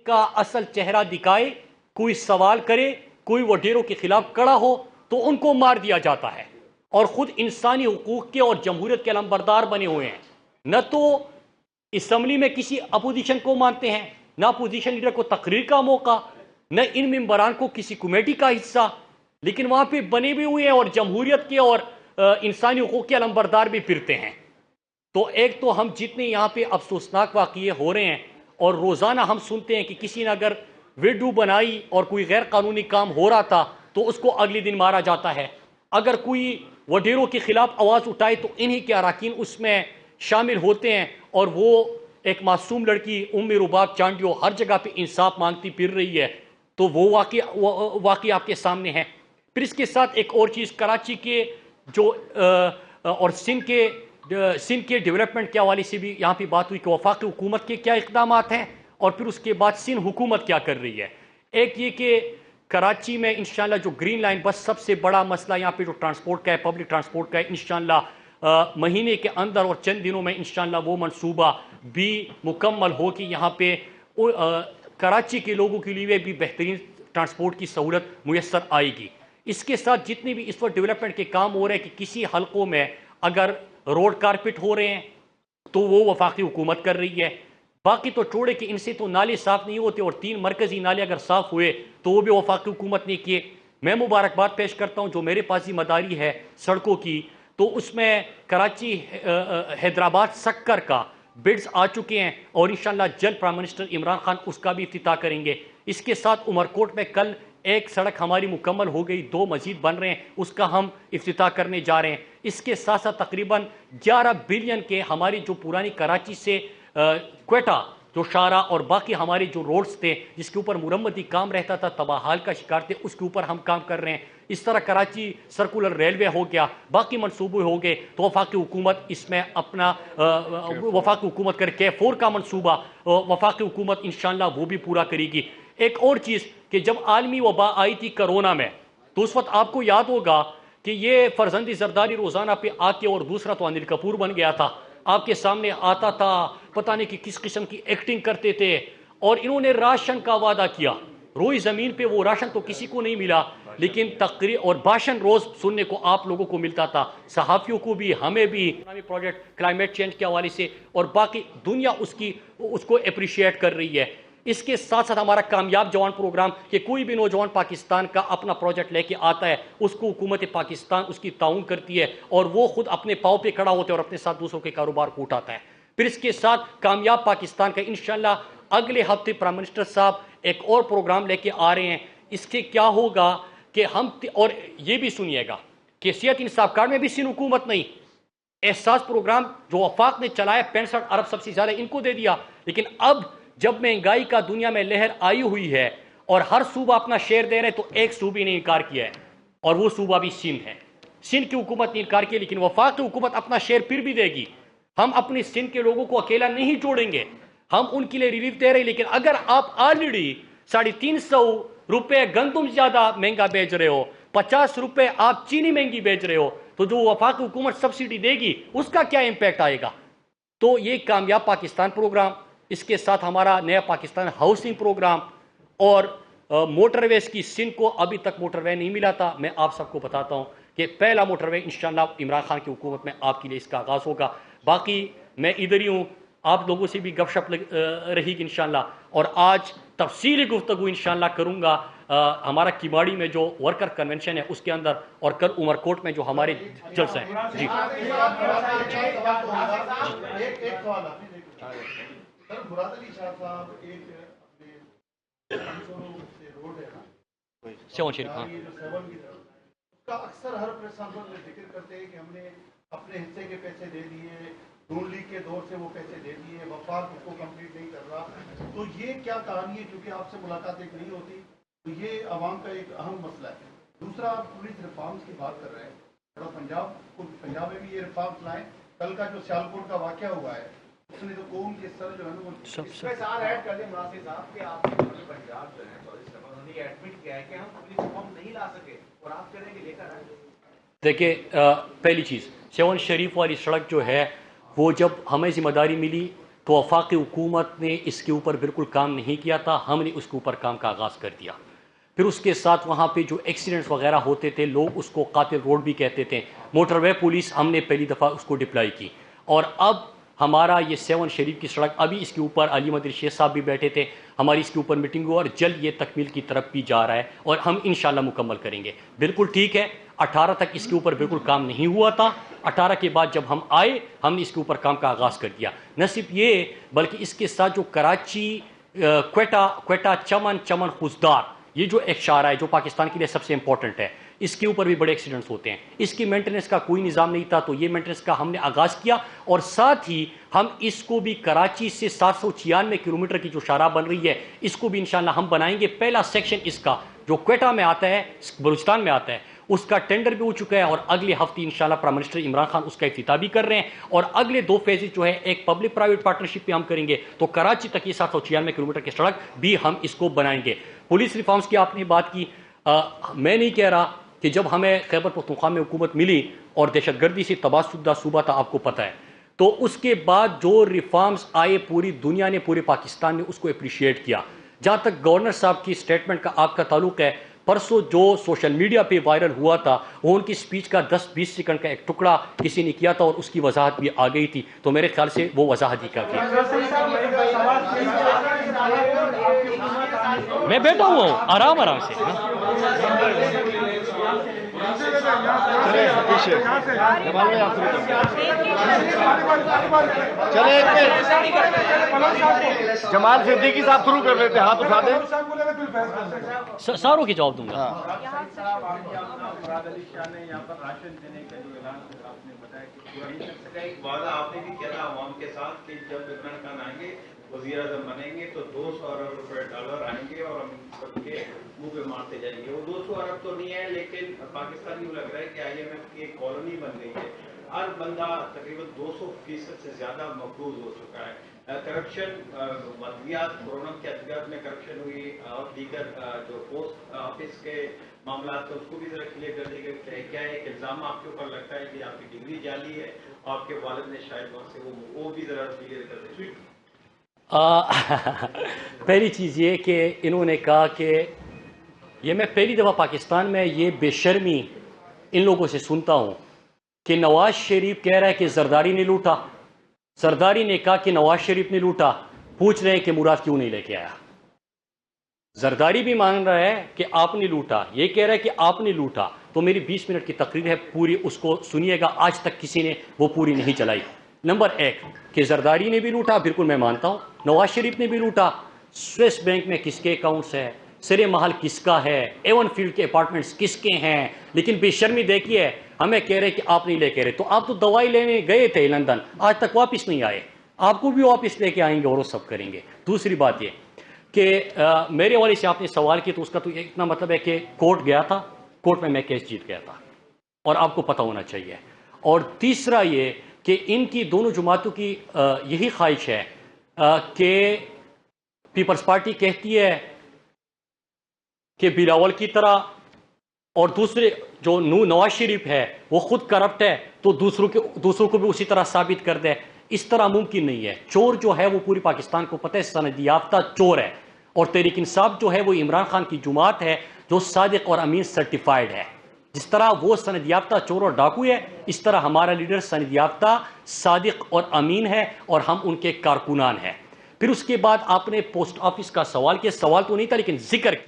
کا اصل چہرہ دکھائے، کوئی سوال کرے، کوئی وڈیروں کے خلاف کڑا ہو تو ان کو مار دیا جاتا ہے، اور خود انسانی حقوق کے اور جمہوریت کے علمبردار بنے ہوئے ہیں۔ نہ تو اسمبلی میں کسی اپوزیشن کو مانتے ہیں، نہ اپوزیشن لیڈر کو تقریر کا موقع، نہ ان ممبران کو کسی کمیٹی کا حصہ، لیکن وہاں پہ بنے بھی ہوئے ہیں اور جمہوریت کے اور انسانی حقوق کے علمبردار بھی پھرتے ہیں۔ تو ایک تو ہم جتنے یہاں پہ افسوسناک واقعے ہو رہے ہیں، اور روزانہ ہم سنتے ہیں کہ کسی نے اگر ویڈیو بنائی اور کوئی غیر قانونی کام ہو رہا تھا تو اس کو اگلے دن مارا جاتا ہے، اگر کوئی وڈیروں کے خلاف آواز اٹھائے تو انہی کے اراکین اس میں شامل ہوتے ہیں، اور وہ ایک معصوم لڑکی ام رباب چانڈیو ہر جگہ پہ انصاف مانگتی پھر رہی ہے، تو وہ واقعہ آپ کے سامنے ہے۔ پھر اس کے ساتھ ایک اور چیز، کراچی کے جو اور سندھ کے ڈیولپمنٹ کے حوالے سے بھی یہاں پہ بات ہوئی کہ وفاقی حکومت کے کیا اقدامات ہیں، اور پھر اس کے بعد سندھ حکومت کیا کر رہی ہے۔ ایک یہ کہ کراچی میں انشاءاللہ جو گرین لائن بس سب سے بڑا مسئلہ یہاں پہ جو ٹرانسپورٹ کا ہے، پبلک ٹرانسپورٹ کا ہے، انشاءاللہ مہینے کے اندر اور چند دنوں میں انشاءاللہ وہ منصوبہ بھی مکمل ہو کہ یہاں پہ کراچی کے لوگوں کے لیے بھی بہترین ٹرانسپورٹ کی سہولت میسر آئے گی۔ اس کے ساتھ جتنے بھی اس وقت ڈیولپمنٹ کے کام ہو رہے ہیں کہ کسی حلقوں میں اگر روڈ کارپٹ ہو رہے ہیں تو وہ وفاقی حکومت کر رہی ہے، باقی تو چھوڑے کہ ان سے تو نالے صاف نہیں ہوتے، اور 3 مرکزی نالے اگر صاف ہوئے تو وہ بھی وفاقی حکومت نے کیے۔ میں مبارکباد پیش کرتا ہوں جو میرے پاس ذمہ داری ہے سڑکوں کی، تو اس میں کراچی حیدرآباد سکر کا بڈز آ چکے ہیں، اور انشاءاللہ جلد پرائم منسٹر عمران خان اس کا بھی افتتاح کریں گے۔ اس کے ساتھ عمرکوٹ میں کل ایک سڑک ہماری مکمل ہو گئی، 2 مزید بن رہے ہیں، اس کا ہم افتتاح کرنے جا رہے ہیں۔ اس کے ساتھ ساتھ تقریباً 11 بلین کے ہماری جو پرانی کراچی سے کوئٹہ جو شارع اور باقی ہمارے جو روڈز تھے جس کے اوپر مرمتی کام رہتا تھا، تباہ حال کا شکار تھے، اس کے اوپر ہم کام کر رہے ہیں۔ اس طرح کراچی سرکولر ریلوے ہو گیا، باقی منصوبے ہو گئے، تو وفاقی حکومت اس میں اپنا وفاقی حکومت کر کے 4 کا منصوبہ وفاقی حکومت انشاءاللہ وہ بھی پورا کرے گی۔ ایک اور چیز کہ جب عالمی وبا آئی تھی کرونا میں، تو اس وقت آپ کو یاد ہوگا کہ یہ فرزند زرداری روزانہ پہ آ کے، اور دوسرا تو انل کپور بن گیا تھا، آپ کے سامنے آتا تھا، پتہ نہیں کہ کس قسم کی ایکٹنگ کرتے تھے، اور انہوں نے راشن کا وعدہ کیا، روئی زمین پہ وہ راشن تو کسی کو نہیں ملا، لیکن تقریر اور بھاشن روز سننے کو آپ لوگوں کو ملتا تھا، صحافیوں کو بھی، ہمیں بھی۔ پروجیکٹ کلائمیٹ چینج کے حوالے سے اور باقی دنیا اس کو اپریشیٹ کر رہی ہے۔ اس کے ساتھ ساتھ ہمارا کامیاب جوان پروگرام کہ کوئی بھی نوجوان پاکستان کا اپنا پروجیکٹ لے کے آتا ہے، اس کو حکومت پاکستان اس کی تعاون کرتی ہے، اور وہ خود اپنے پاؤں پہ کھڑا ہوتا ہے اور اپنے ساتھ دوسروں کے کاروبار کو اٹھاتا ہے۔ پھر اس کے ساتھ کامیاب پاکستان کا انشاءاللہ اگلے ہفتے پرائم منسٹر صاحب ایک اور پروگرام لے کے آ رہے ہیں۔ اس سے کیا ہوگا کہ ہم، اور یہ بھی سنیے گا کہ صحت انصاف کارڈ میں بھی سندھ حکومت نہیں، احساس پروگرام جو وفاق نے چلایا 65 ارب سب سے زیادہ ان کو دے دیا، لیکن اب جب مہنگائی کا دنیا میں لہر آئی ہوئی ہے اور ہر صوبہ اپنا شیئر دے رہے، تو ایک صوبے نے انکار کیا ہے، اور وہ صوبہ بھی سندھ ہے۔ سندھ کی حکومت نے انکار کیا، لیکن وفاق کی حکومت اپنا شیئر پھر بھی دے گی۔ ہم اپنی سندھ کے لوگوں کو اکیلا نہیں چھوڑیں گے، ہم ان کے لیے ریلیف دے رہے ہیں، لیکن اگر آپ آلریڈی 350 روپے گندم زیادہ مہنگا بیچ رہے ہو، 50 روپے آپ چینی مہنگی بیچ رہے ہو، تو جو وفاق حکومت سبسڈی دے گی اس کا کیا امپیکٹ آئے گا؟ تو یہ کامیاب پاکستان پروگرام، اس کے ساتھ ہمارا نیا پاکستان ہاؤسنگ پروگرام، اور موٹر ویز کی سندھ کو ابھی تک موٹر وے نہیں ملا تھا۔ میں آپ سب کو بتاتا ہوں کہ پہلا موٹر وے انشاءاللہ عمران خان کی حکومت میں آپ کے لیے اس کا آغاز ہوگا۔ باقی میں ادھر ہی ہوں، آپ لوگوں سے بھی گپ شپ رہی گی انشاءاللہ، اور آج تفصیلی گفتگو انشاءاللہ کروں گا ہمارا کیماڑی میں جو ورکر کنونشن ہے اس کے اندر، اور کل عمرکوٹ میں جو ہمارے جلسے ہیں۔ جی سر، مراد علی شاہ صاحب ایک روڈ ہے نا سیون شریف، ہاں، اس کا اکثر ہر پریس کانفرنس میں ذکر کرتے ہیں کہ ہم نے اپنے حصے کے پیسے دے دیے، نون لیگ کے دور سے وہ پیسے دے دیے، وفاق اس کو کمپلیٹ نہیں کر رہا، تو یہ کیا کہانی ہے؟ کیونکہ آپ سے ملاقات ایک نہیں ہوتی، تو یہ عوام کا ایک اہم مسئلہ ہے۔ دوسرا، آپ پولیس ریفارمس کی بات کر رہے ہیں، تھوڑا پنجاب میں بھی یہ ریفارمس لائیں۔ کل کا جو سیالکوٹ کا واقعہ ہوا ہے، اس نے تو قوم کی سر جو ہے نا وہ اس میں سال ایڈ کر دیں مناسب صاحب کہ آپ پنجاب جو ہے انہوں نے ایڈمٹ کیا ہے کہ ہم پولیس ریفارم نہیں لا سکے، اور آپ کہہ رہے ہیں کہ لے کر آئے۔ دیکھیں، پہلی چیز، سیون شریف والی سڑک جو ہے وہ جب ہمیں ذمہ داری ملی تو وفاقی حکومت نے اس کے اوپر بالکل کام نہیں کیا تھا، ہم نے اس کے اوپر کام کا آغاز کر دیا۔ پھر اس کے ساتھ وہاں پہ جو ایکسیڈنٹس وغیرہ ہوتے تھے، لوگ اس کو قاتل روڈ بھی کہتے تھے، موٹر وے پولیس ہم نے پہلی دفعہ اس کو ڈپلائی کی، اور اب ہمارا یہ 7 شریف کی سڑک، ابھی اس کے اوپر علی مدری شیخ صاحب بھی بیٹھے تھے، ہماری اس کے اوپر میٹنگ ہوئی اور جلد یہ تکمیل کی طرف بھی جا رہا ہے اور ہم انشاءاللہ مکمل کریں گے۔ بالکل ٹھیک ہے، 18 تک اس کے اوپر بالکل کام نہیں ہوا تھا، 18 کے بعد جب ہم آئے ہم نے اس کے اوپر کام کا آغاز کر دیا۔ نہ صرف یہ بلکہ اس کے ساتھ جو کراچی کوئٹہ چمن خوزدار، یہ جو ایک شاہراہ ہے جو پاکستان کے لیے سب سے امپورٹنٹ ہے، اس کے اوپر بھی بڑے ایکسیڈنٹس ہوتے ہیں، اس کی مینٹیننس کا کوئی نظام نہیں تھا، تو یہ مینٹیننس کا ہم نے آغاز کیا، اور ساتھ ہی ہم اس کو بھی کراچی سے 796 کلومیٹر کی جو شاہراہ بن رہی ہے اس کو بھی انشاءاللہ ہم بنائیں گے۔ پہلا سیکشن اس کا جو کوئٹہ میں آتا ہے، بلوچستان میں آتا ہے، اس کا ٹینڈر بھی ہو چکا ہے، اور اگلے ہفتے انشاءاللہ پرائم منسٹر عمران خان اس کا افتتاح بھی کر رہے ہیں، اور اگلے 2 فیزز جو ہے ایک پبلک پرائیویٹ پارٹنرشپ پہ ہم کریں گے، تو کراچی تک یہ 796 کلومیٹر کی سڑک بھی ہم اس کو بنائیں گے۔ پولیس ریفارمز کی آپ نے بات کی، میں نہیں کہہ رہا کہ جب ہمیں خیبر پختونخوا میں حکومت ملی اور دہشت گردی سے تباہ شدہ صوبہ تھا، آپ کو پتہ ہے، تو اس کے بعد جو ریفارمز آئے پوری دنیا نے، پورے پاکستان نے اس کو اپریشیٹ کیا۔ جہاں تک گورنر صاحب کی سٹیٹمنٹ کا آپ کا تعلق ہے، پرسوں جو سوشل میڈیا پہ وائرل ہوا تھا وہ ان کی سپیچ کا 10-20 سیکنڈ کا ایک ٹکڑا کسی نے کیا تھا اور اس کی وضاحت بھی آ گئی تھی، تو میرے خیال سے وہ وضاحت ہی کافی ہے۔ میں بیٹھا ہوا ہوں آرام سے۔ جمال صدیقی صاحب شروع کر لیتے، ہاتھ اٹھا دیں، ساروں کے جواب دوں گا۔ مراد علی شاہ نے یہاں پر راشن دینے کا جو اعلان آپ نے بتایا کہ پورا نہیں کر سکا، ایک وعدہ آپ نے بھی کیا تھا عوام کے ساتھ کہ جب عمران خان آئیں گے وزیر اعظم بنیں گے تو 200 ارب روپے ڈالر آئیں گے اور ہم سب کے منہ پہ مارتے جائیں گے۔ وہ 200 ارب تو نہیں ہے، لیکن پاکستان یوں لگ رہا ہے کہ IMF کی ایک کالونی بن گئی ہے، ہر بندہ تقریباً 200% سے زیادہ مقروض ہو چکا ہے۔ کرپشن، ادویات، کورونا کے ادویات میں کرپشن ہوئی اور دیگر جو پوسٹ آفس کے معاملات اس کو بھی ذرا کلیئر کر دیں گے۔ کیا ایک الزام آپ کے اوپر لگتا ہے کہ آپ کی ڈگری جعلی ہے، آپ کے والد نے شاید وہاں سے وہ بھی ذرا کلیئر کر دیں۔ پہلی چیز یہ کہ انہوں نے کہا کہ یہ میں پہلی دفعہ پاکستان میں یہ بے شرمی ان لوگوں سے سنتا ہوں کہ نواز شریف کہہ رہا ہے کہ زرداری نے لوٹا، زرداری نے کہا کہ نواز شریف نے لوٹا، پوچھ رہے ہیں کہ مراد کیوں نہیں لے کے آیا۔ زرداری بھی مان رہا ہے کہ آپ نے لوٹا، یہ کہہ رہا ہے کہ آپ نے لوٹا، تو میری 20 منٹ کی تقریر ہے پوری، اس کو سنیے گا، آج تک کسی نے وہ پوری نہیں چلائی۔ نمبر 1 کہ زرداری نے بھی لوٹا، بالکل میں مانتا ہوں، نواز شریف نے بھی لوٹا، سویس بینک میں کس کے اکاؤنٹس ہے، سرے محل کس کا ہے، ایون فیلڈ کے اپارٹمنٹس کس کے ہیں، لیکن بے شرمی دیکھیے ہمیں کہہ رہے کہ آپ نہیں لے کے رہے، تو آپ تو دوائی لینے گئے تھے لندن، آج تک واپس نہیں آئے، آپ کو بھی واپس لے کے آئیں گے اور وہ سب کریں گے۔ دوسری بات یہ کہ میرے والے سے آپ نے سوال کیا تو اس کا تو اتنا مطلب ہے کہ کورٹ گیا تھا، کورٹ میں کیس جیت گیا تھا، اور آپ کو پتہ ہونا چاہیے۔ اور تیسرا یہ کہ ان کی دونوں جماعتوں کی یہی خواہش ہے کہ پیپلز پارٹی کہتی ہے کہ بلاول کی طرح، اور دوسرے جو نواز شریف ہے وہ خود کرپٹ ہے تو دوسروں کو بھی اسی طرح ثابت کر دے، اس طرح ممکن نہیں ہے۔ چور جو ہے وہ پوری پاکستان کو پتہ ہے سند یافتہ چور ہے، اور تحریک انصاف جو ہے وہ عمران خان کی جماعت ہے جو صادق اور امین سرٹیفائیڈ ہے۔ جس طرح وہ سند یافتہ چور اور ڈاکو ہے، اس طرح ہمارا لیڈر سند یافتہ، صادق اور امین ہے، اور ہم ان کے کارکنان ہیں۔ پھر اس کے بعد آپ نے پوسٹ آفس کا سوال کیا، سوال تو نہیں تھا لیکن ذکر کیا۔